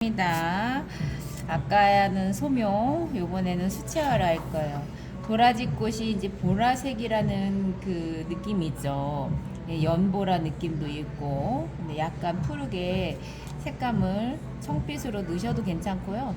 입니다. 아까는 소묘, 요번에는 수채화를 할 거예요. 도라지꽃이 이제 보라색이라는 그 느낌이 있죠. 예, 연보라 느낌도 있고, 근데 약간 푸르게 색감을 청빛으로 넣으셔도 괜찮고요.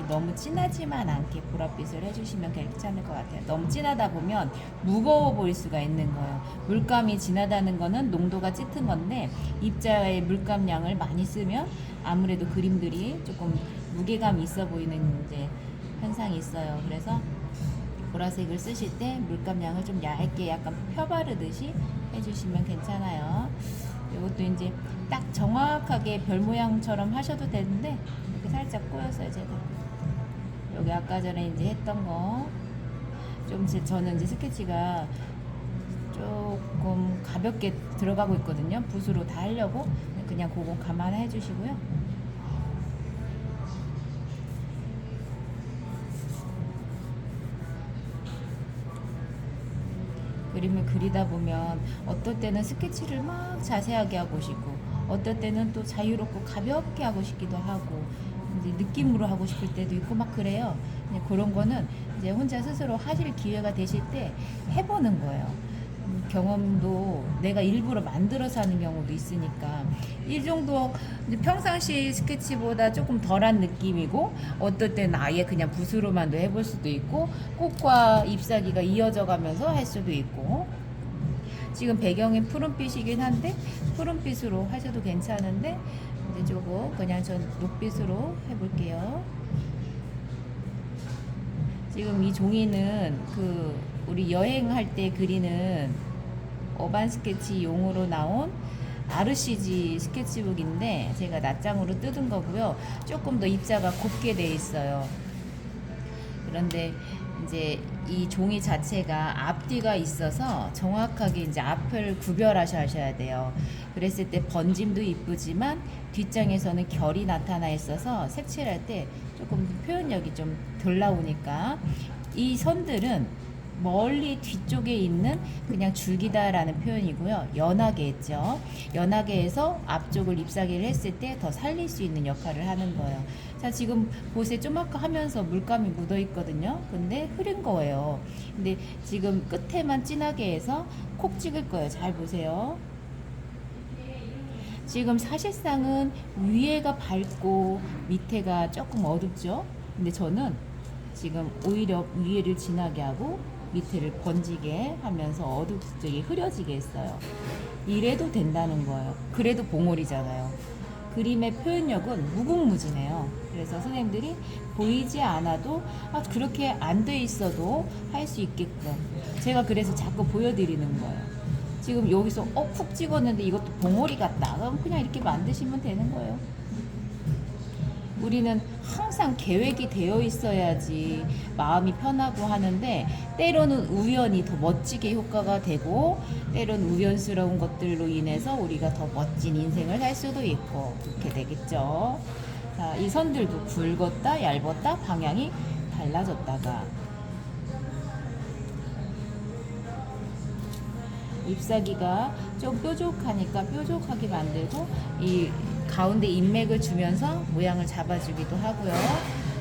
너무 진하지만 않게 보랏빛을 해주시면 괜찮을 것 같아요. 너무 진하다 보면 무거워 보일 수가 있는 거예요. 물감이 진하다는 거는 농도가 짙은 건데 입자의 물감량을 많이 쓰면 아무래도 그림들이 조금 무게감이 있어 보이는 이제 현상이 있어요. 그래서 보라색을 쓰실 때 물감량을 좀 얇게 약간 펴바르듯이 해주시면 괜찮아요. 이것도 이제 딱 정확하게 별 모양처럼 하셔도 되는데 이렇게 살짝 꼬여서 이제 여기 아까 전에 이제 했던 거 좀 저는 이제 스케치가 조금 가볍게 들어가고 있거든요. 붓으로 다 하려고 그냥 그거 감안해 주시고요. 그림을 그리다 보면 어떨 때는 스케치를 막 자세하게 하고 싶고 어떨 때는 또 자유롭고 가볍게 하고 싶기도 하고 이제 느낌으로 하고 싶을 때도 있고 막 그래요. 그런 거는 이제 혼자 스스로 하실 기회가 되실 때 해보는 거예요. 경험도 내가 일부러 만들어서 하는 경우도 있으니까 이 정도 평상시 스케치보다 조금 덜한 느낌이고 어떨 때는 아예 그냥 붓으로만도 해볼 수도 있고 꽃과 잎사귀가 이어져 가면서 할 수도 있고 지금 배경이 푸른빛이긴 한데 푸른빛으로 하셔도 괜찮은데 이제 조금 그냥 전 녹빛으로 해볼게요. 지금 이 종이는 그 우리 여행할 때 그리는 어반 스케치 용으로 나온 RCG 스케치북인데 제가 낱장으로 뜯은 거고요. 조금 더 입자가 곱게 돼 있어요. 그런데 이제 이 종이 자체가 앞뒤가 있어서 정확하게 이제 앞을 구별하셔야 돼요. 그랬을 때 번짐도 이쁘지만 뒷장에서는 결이 나타나 있어서 색칠할 때 조금 표현력이 좀 덜 나오니까 이 선들은 멀리 뒤쪽에 있는 그냥 줄기다라는 표현이고요. 연하게 했죠. 연하게 해서 앞쪽을 잎사귀를 했을 때 더 살릴 수 있는 역할을 하는 거예요. 자, 지금 보세 좀 아까 하면서 물감이 묻어 있거든요. 근데 흐린 거예요. 근데 지금 끝에만 진하게 해서 콕 찍을 거예요. 잘 보세요. 지금 사실상은 위에가 밝고 밑에가 조금 어둡죠. 근데 저는 지금 오히려 위에를 진하게 하고 밑에를 번지게 하면서 어둡게 흐려지게 했어요. 이래도 된다는 거예요. 그래도 봉오리잖아요. 그림의 표현력은 무궁무진해요. 그래서 선생님들이 보이지 않아도 그렇게 안 돼 있어도 할 수 있게끔 제가 그래서 자꾸 보여드리는 거예요. 지금 여기서 푹 찍었는데 이것도 봉오리 같다. 그럼 그냥 이렇게 만드시면 되는 거예요. 우리는 항상 계획이 되어 있어야지 마음이 편하고 하는데 때로는 우연히 더 멋지게 효과가 되고 때로는 우연스러운 것들로 인해서 우리가 더 멋진 인생을 살 수도 있고 그렇게 되겠죠. 자, 이 선들도 굵었다 얇았다 방향이 달라졌다가 잎사귀가 좀 뾰족하니까 뾰족하게 만들고 이 가운데 인맥을 주면서 모양을 잡아주기도 하고요.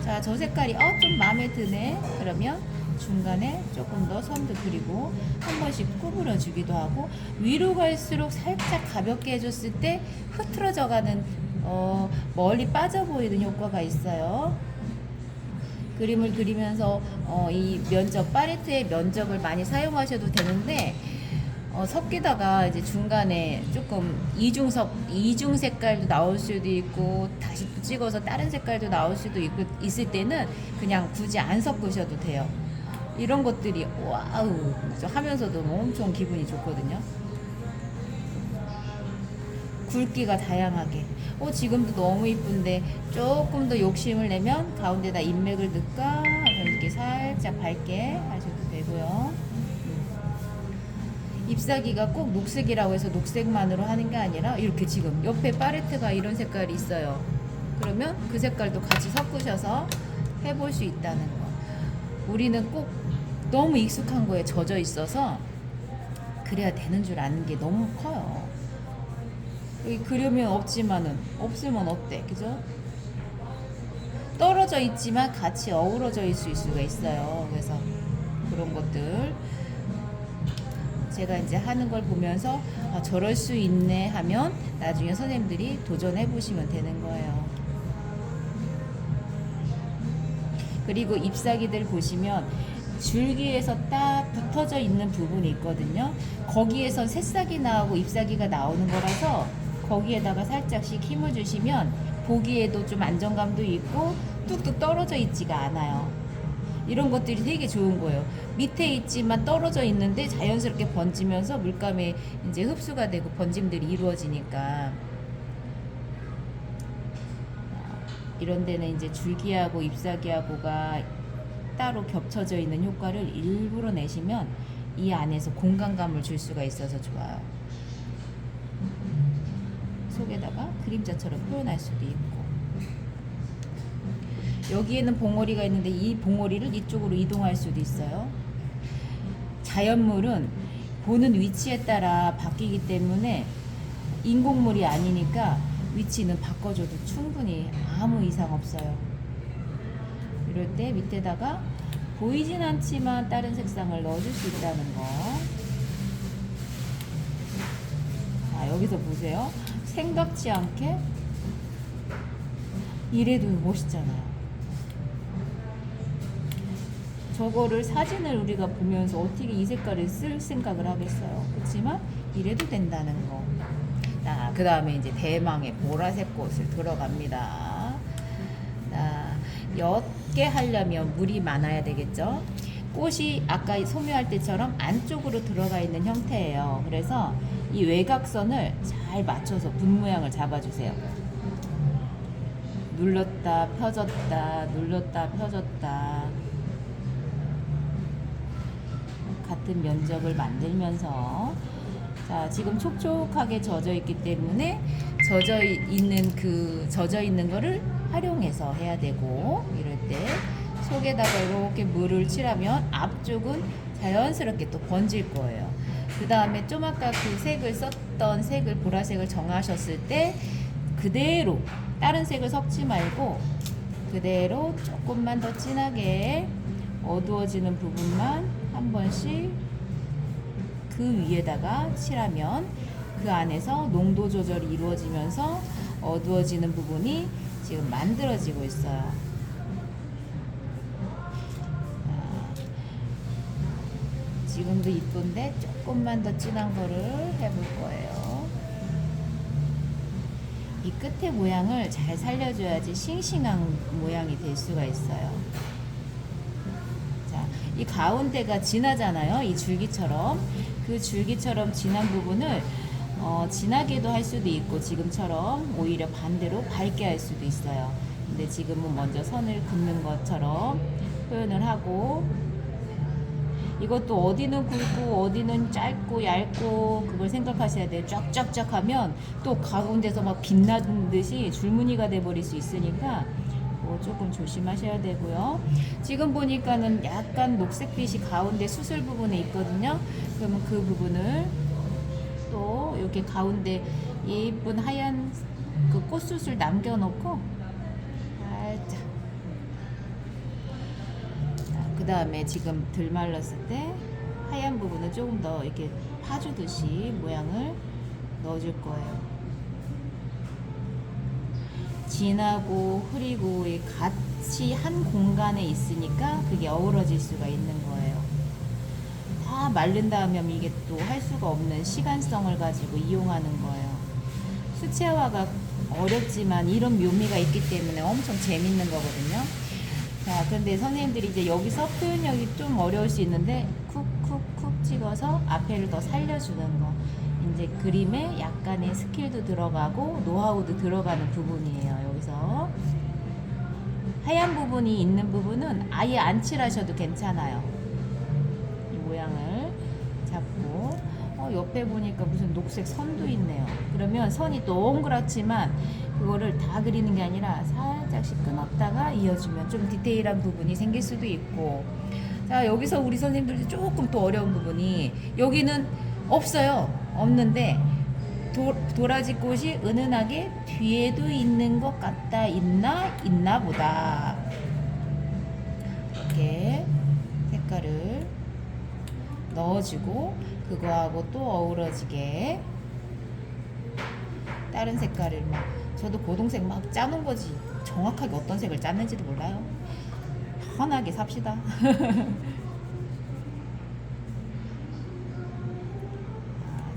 자, 저 색깔이 좀 마음에 드네. 그러면 중간에 조금 더 선도 그리고 한 번씩 구부려 주기도 하고 위로 갈수록 살짝 가볍게 해줬을 때 흐트러져 가는 멀리 빠져 보이는 효과가 있어요. 그림을 그리면서 이 면적 팔레트의 면적을 많이 사용하셔도 되는데 섞이다가 이제 중간에 조금 이중 색깔도 나올 수도 있고 다시 또 찍어서 다른 색깔도 나올 수도 있고 있을 때는 그냥 굳이 안 섞으셔도 돼요. 이런 것들이 와우 하면서도 엄청 기분이 좋거든요. 굵기가 다양하게. 지금도 너무 이쁜데 조금 더 욕심을 내면 가운데다 인맥을 넣을까 하면 이렇게 살짝 밝게 하셔도 되고요. 잎사귀가 꼭 녹색이라고 해서 녹색만으로 하는 게 아니라 이렇게 지금 옆에 팔레트가 이런 색깔이 있어요. 그러면 그 색깔도 같이 섞으셔서 해볼 수 있다는 거. 우리는 꼭 너무 익숙한 거에 젖어 있어서 그래야 되는 줄 아는 게 너무 커요. 여기 그려면 없지만은 없으면 어때? 그죠? 떨어져 있지만 같이 어우러져 있을 수가 있어요. 그래서 그런 것들 제가 이제 하는 걸 보면서 아, 저럴 수 있네 하면 나중에 선생님들이 도전해 보시면 되는 거예요. 그리고 잎사귀들 보시면 줄기에서 딱 붙어져 있는 부분이 있거든요. 거기에서 새싹이 나오고 잎사귀가 나오는 거라서 거기에다가 살짝씩 힘을 주시면 보기에도 좀 안정감도 있고 뚝뚝 떨어져 있지가 않아요. 이런 것들이 되게 좋은 거예요. 밑에 있지만 떨어져 있는데 자연스럽게 번지면서 물감에 이제 흡수가 되고 번짐들이 이루어지니까 이런 데는 이제 줄기하고 잎사귀하고가 따로 겹쳐져 있는 효과를 일부러 내시면 이 안에서 공간감을 줄 수가 있어서 좋아요. 속에다가 그림자처럼 표현할 수도 있고 여기에는 봉오리가 있는데 이 봉오리를 이쪽으로 이동할 수도 있어요. 자연물은 보는 위치에 따라 바뀌기 때문에 인공물이 아니니까 위치는 바꿔줘도 충분히 아무 이상 없어요. 이럴 때 밑에다가 보이진 않지만 다른 색상을 넣어줄 수 있다는 거. 자, 여기서 보세요. 생각지 않게 이래도 멋있잖아요. 저거를 사진을 우리가 보면서 어떻게 이 색깔을 쓸 생각을 하겠어요. 그렇지만 이래도 된다는 거. 자, 그 다음에 이제 대망의 보라색 꽃을 들어갑니다. 자, 옅게 하려면 물이 많아야 되겠죠. 꽃이 아까 소묘할 때처럼 안쪽으로 들어가 있는 형태예요. 그래서 이 외곽선을 잘 맞춰서 분 모양을 잡아주세요. 눌렀다 펴졌다 눌렀다 펴졌다 같은 면적을 만들면서 자, 지금 촉촉하게 젖어 있기 때문에 젖어 있는 거를 활용해서 해야 되고 이럴 때 속에다가 이렇게 물을 칠하면 앞쪽은 자연스럽게 또 번질 거예요. 그 다음에 좀 아까 그 색을 썼던 색을 보라색을 정하셨을 때 그대로 다른 색을 섞지 말고 그대로 조금만 더 진하게 어두워지는 부분만 한 번씩 그 위에다가 칠하면 그 안에서 농도 조절이 이루어지면서 어두워지는 부분이 지금 만들어지고 있어요. 지금도 이쁜데 조금만 더 진한 거를 해볼 거예요. 이 끝에 모양을 잘 살려줘야지 싱싱한 모양이 될 수가 있어요. 자, 이 가운데가 진하잖아요. 이 줄기처럼. 그 줄기처럼 진한 부분을 진하게도 할 수도 있고 지금처럼 오히려 반대로 밝게 할 수도 있어요. 근데 지금은 먼저 선을 긋는 것처럼 표현을 하고 이것도 어디는 굵고 어디는 짧고 얇고 그걸 생각하셔야 돼요. 쫙쫙쫙 하면 또 가운데서 막 빛나는 듯이 줄무늬가 돼버릴 수 있으니까 조금 조심하셔야 되고요. 지금 보니까는 약간 녹색빛이 가운데 수술 부분에 있거든요. 그러면 그 부분을 또 이렇게 가운데 예쁜 하얀 그 꽃수술 남겨놓고 살짝 그 다음에 지금 들 말랐을 때 하얀 부분을 조금 더 이렇게 파주듯이 모양을 넣어줄 거예요. 진하고 흐리고 같이 한 공간에 있으니까 그게 어우러질 수가 있는 거예요. 다 마른다 하면 이게 또 할 수가 없는 시간성을 가지고 이용하는 거예요. 수채화가 어렵지만 이런 묘미가 있기 때문에 엄청 재밌는 거거든요. 자, 그런데 선생님들이 이제 여기서 표현력이 좀 어려울 수 있는데 쿡쿡쿡 찍어서 앞에를 더 살려주는 거. 이제 그림에 약간의 스킬도 들어가고 노하우도 들어가는 부분이에요. 여기서 하얀 부분이 있는 부분은 아예 안 칠하셔도 괜찮아요. 이 모양을 잡고 옆에 보니까 무슨 녹색 선도 있네요. 그러면 선이 동그랗지만 그거를 다 그리는 게 아니라 살짝씩 끊었다가 이어주면 좀 디테일한 부분이 생길 수도 있고. 자, 여기서 우리 선생님들이 조금 또 어려운 부분이 여기는 없어요. 없는데 도라지꽃이 은은하게 뒤에도 있는 것 같다. 있나 보다. 이렇게 색깔을 넣어주고 그거하고 또 어우러지게 다른 색깔을 막 저도 고동색 막 짜는 거지 정확하게 어떤 색을 짰는지도 몰라요. 편하게 삽시다.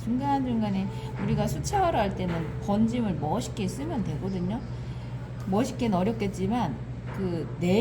중간중간에 우리가 수채화를 할 때는 번짐을 멋있게 쓰면 되거든요. 멋있게는 어렵겠지만 그